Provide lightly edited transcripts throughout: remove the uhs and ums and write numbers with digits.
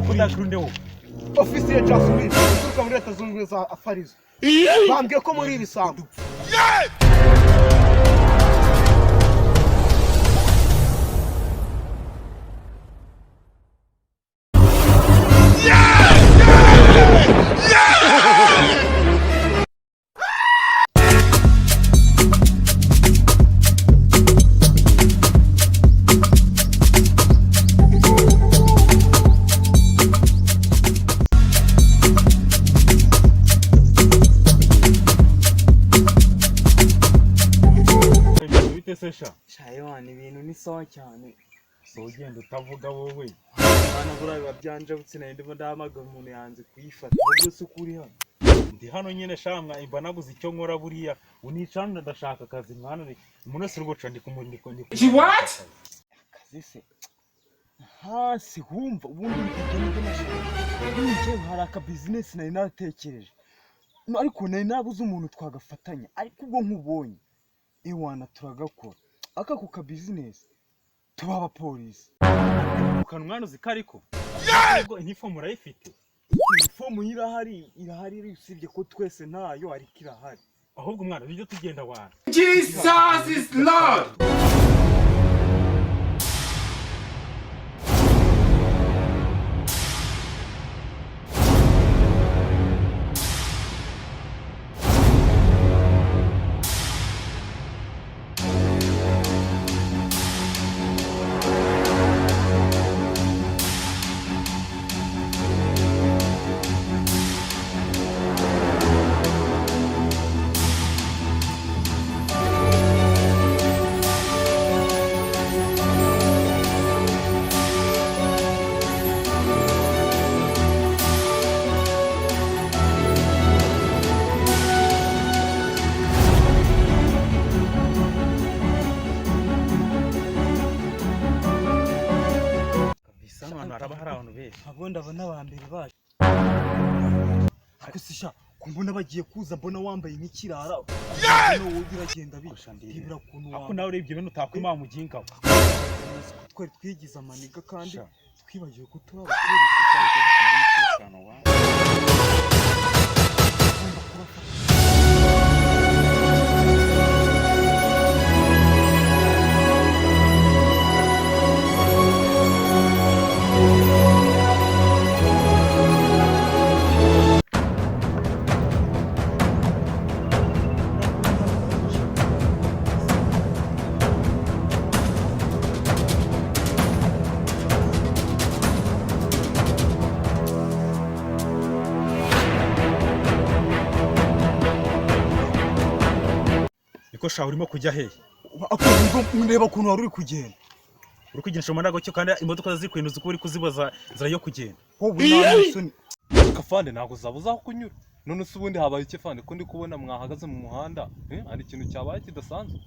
kudakurundeho ofisiye Jasmine uturuka muri Leta Zunze Ubumwe za Afarizo bambwiye ko muri ibisambo Shaywana ibintu ni sawa cyane. So ugenda utavuga wowe. Bana burayi babyanje butsina ndimo ndamaga umuntu yanze kuyifata. Ubwo se kuri hano. Ndi hano nyene shamwa imba nabuze icyo nkora buriya. Unicana ndashaka akazi mwana ni. Umuntu wese rugoca ndi kumuriko ndi. What? Akazi se. Hasi humva ubundi bigende nashaka. Nje hari aka business nari natekereje. Ariko nari nabuze umuntu twagafatanya. Ariko ubwo nkubonye. Iwana turagakora. Aka kuka business tuba abapolisi ukanwana uzikariko ubwo iniform urayifite iniform irahari usibye ko twese ntayo ariko irahari ahubwo mwana bijye tugenda wana Jesus is Lord. abo ndabona abambere baje akusisha kumbona bagiye kuza mbona wambaye nk'ikirara no uragenda bisha ndibira kuntu ako nawe urebye ibintu utakwima muginga twari twigize amaniga kandi twibagiwe ko turi niko sha urimo kujya he ako ndeba kuntu wari uri kugenda uri kugendesha mu cyo kandi imodoka ziri kwinuza uko uri kuzibaza zirayo kugenda wowe n'amusoni Kafande ntago zabuza kunyura none se ubundi habaye iki fande ko ndi kubona mwahagaze mu muhanda ari ikintu cyabaye kidasanzwe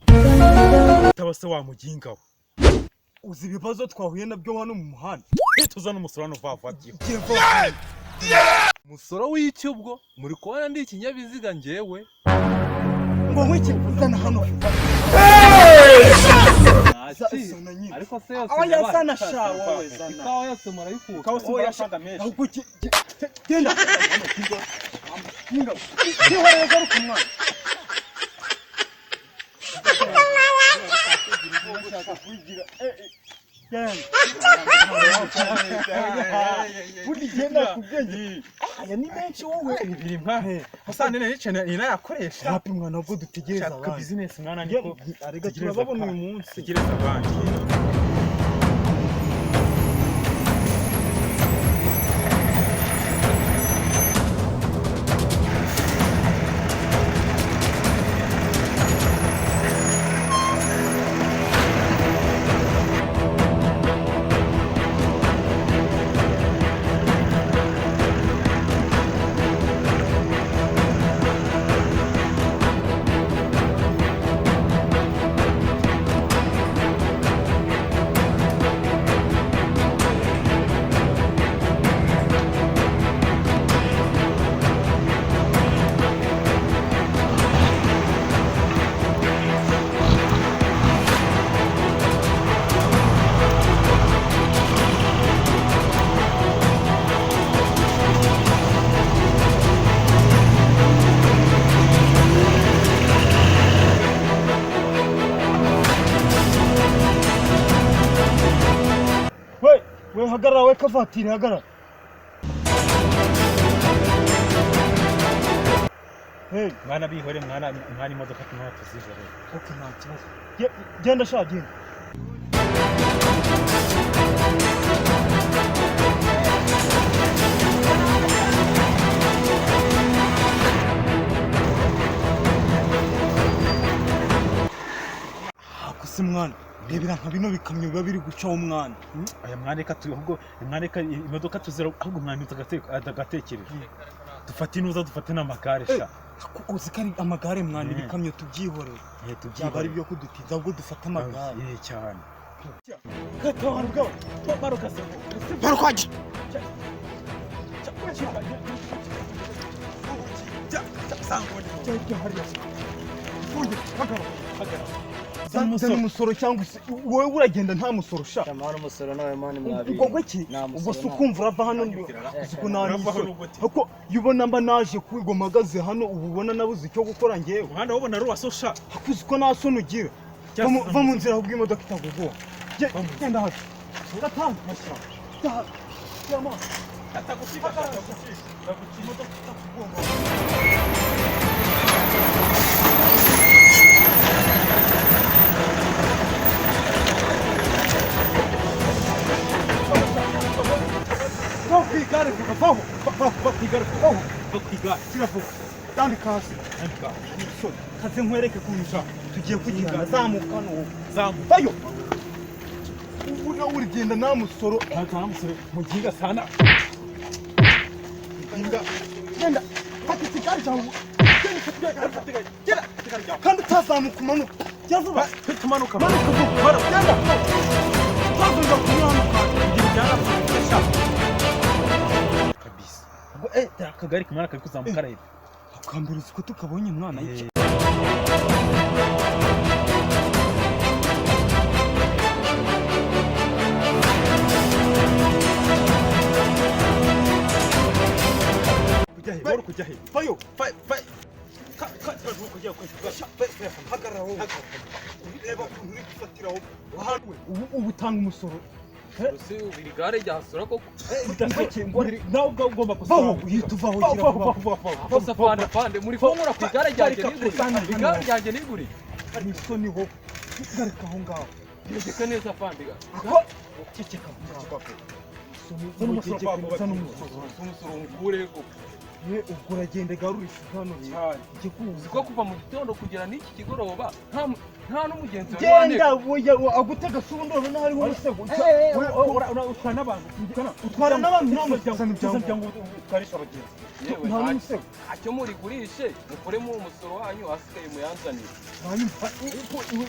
tabase wa muginga we uzi ibibazo twahuye nabyo hano mu muhanda tuzana umusorano vavatiyo musoro w'iki ubwo muri kubona ndi ikinyabiziga ngewe ngo nk'iki uzana hano ariko se yose aho yasana sha wowe zana ikawa yose murayikuka kawa se barashaka menshi ahubwo genda kinga kiwara garuka mwana Genda kubwenge aya ni menshi wowe biri mwahe hasane nene yakoresha hapi mwana ubwo dutegereza ka abandi business mwana niko arega turababona uyu munsi tegereza abandi hagarara we kavatiri hagarara. Hey, mwana bihore mwana imodoka tumara tuzijore. okay nta kibazo. Genda sha genda. Akuse mwana. Rebera nka bino bikamyo biba biri gucaho umwana. Aya mwaneka ahubwo mwaneka imodoka tuzira ahubwo mwana atagatekereje. Dufate inuza dufate n'amagare sha. Uzi ko ari amagare mwana ibikamyo tubyihorera. Byaba ari byo kudutinza ahubwo dufate amagare. Cyane. Gatabarwa. Barokase. barukwaje Zana umusoro cyangwa se wowe uragenda nta musoro sha. Amahoro umusoro nawe mani mwabi. Ubwo iki? Ubwo se ukumva urava hano uko nanisoro. Kuko yubona mba naje kwigomagaze hano ububona nabuze icyo gukora ngewe. Umuhanda wabona ari wasosha. Hakuzi ko nta soni ugira. Va mu nzira ahubwo imodoka itagugoa. Genda hasi. Gatanga masha. Yama. Atagusiga. Imodoka itagugoa. Igare vuga vaho igare vaho igare kiravuga kandi kasi kaze nkwereke kunisha tugiye kugirana zamuka no zamuka yo ubu na urigenda nta musoro nta musoro muginga sana genda fata igare cyawe genda kandi utazamuka umanuka jya vuba tumanuka genda utazamuka kumanuka bijyana kurusha akagari kamara kari kuzamuka arahita akambura uko tukabonye mwana yica kujya he boro kujya he fayo ubu utanga umusoro Ese ubiri gare ryasura koko nawe ugomba vaho yituvaho gira vuba Kosa pande muri fongura ku igare ryanjye niguri igare ryanjye niguri ari isoni ho garika aho ngaho yegeka neza pande ga ceceka umusoro ngure ko ubwo uragenda garurisha hano cyane uzi ko kuva mu gitondo kugera n'iki kigoroba nta n'umugenzi genda agutega sundo no hariho umusego utwara n'abantu utwara n'abantu cyangwa utwarisha abagenzi nta n'umusego ntacyo murigurishe mukoremo umusoro wanyu hasigaye muyanzanire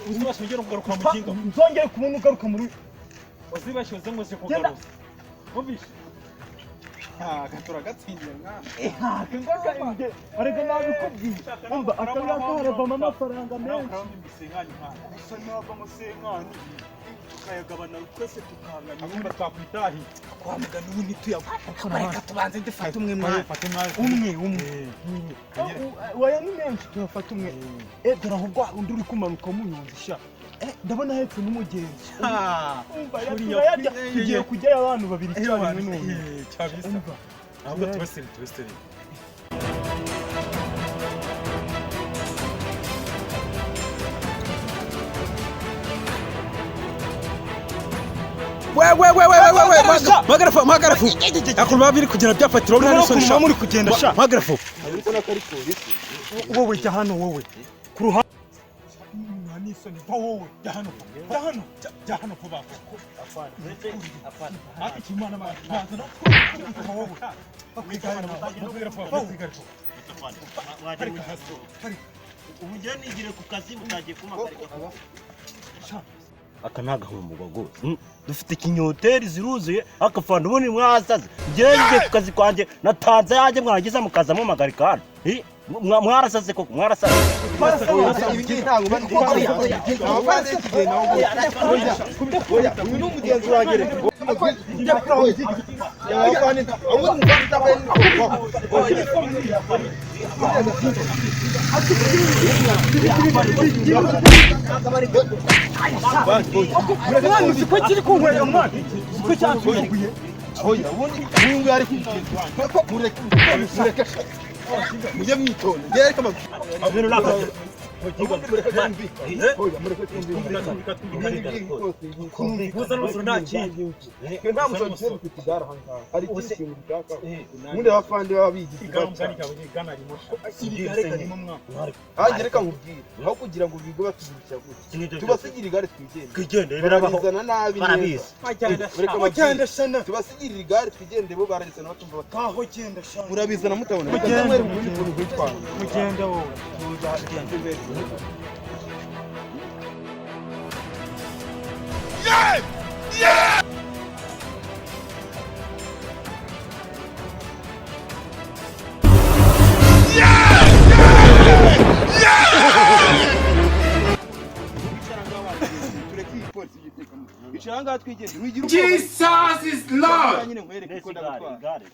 uzibasha ugera kugaruka mu kinga nzongere kubona ugaruka muri uzibasha uze ngo se kugaruka ubishe gatura gatsindiye mwana ngoga ibyo arega nabikubwiye umva akayaka haravamo amafaranga menshi gusa nava musenkani tukayagabana twese tukanganya agomba twakwitahi kwamuga n'ubu ntituyagwa tubanze dufate umwe umwe waya ni menshi tuyafata umwe dore aho rwa undi uri kumanuka munyonzi sha ndabona hepfo n'umugenzi tugiye kujyayo abantu babiri icyarimwe n'umwe cyabisa ahubwo tubesere magarafu akuruma biri kugenda byafatira urabona n'isoni muri kugenda sha magarafu wowe jya hano wowe ku ruhande n'isoni va wowe jya hano vuba akimana baza wowe Ubu njye nigire ku kazi mutagiye kumagarika. Aka nagahumburwa gose dufite ikinyoteri ziruzuye akafanda ubone mwasaze ngenge ku kazi kwanje natanze yaje mwagize mukazamo magarikana mwarasaze koko mwarasaze n'umugenzi uragere Mwana uzi ko kiri kunywera mwana? Uzi ko cyatuguye? Oya, ubundi uyu nguyu ari kugenda. Mureke. Mujye mwitonda. Gereka amabwiriza. Abintu nakaje. ubundi abafandi baba bigize reka nkubwire aho kugira ngo bige batubirikira gutya tubasigire igare twigende barabizana nabi neza tubasigirire igare twigende bo bararizana batumva bataho murabizana mutabona mutamwere ubundi tuntu gwitwara mugende wowe Jesus is Lord. Igare.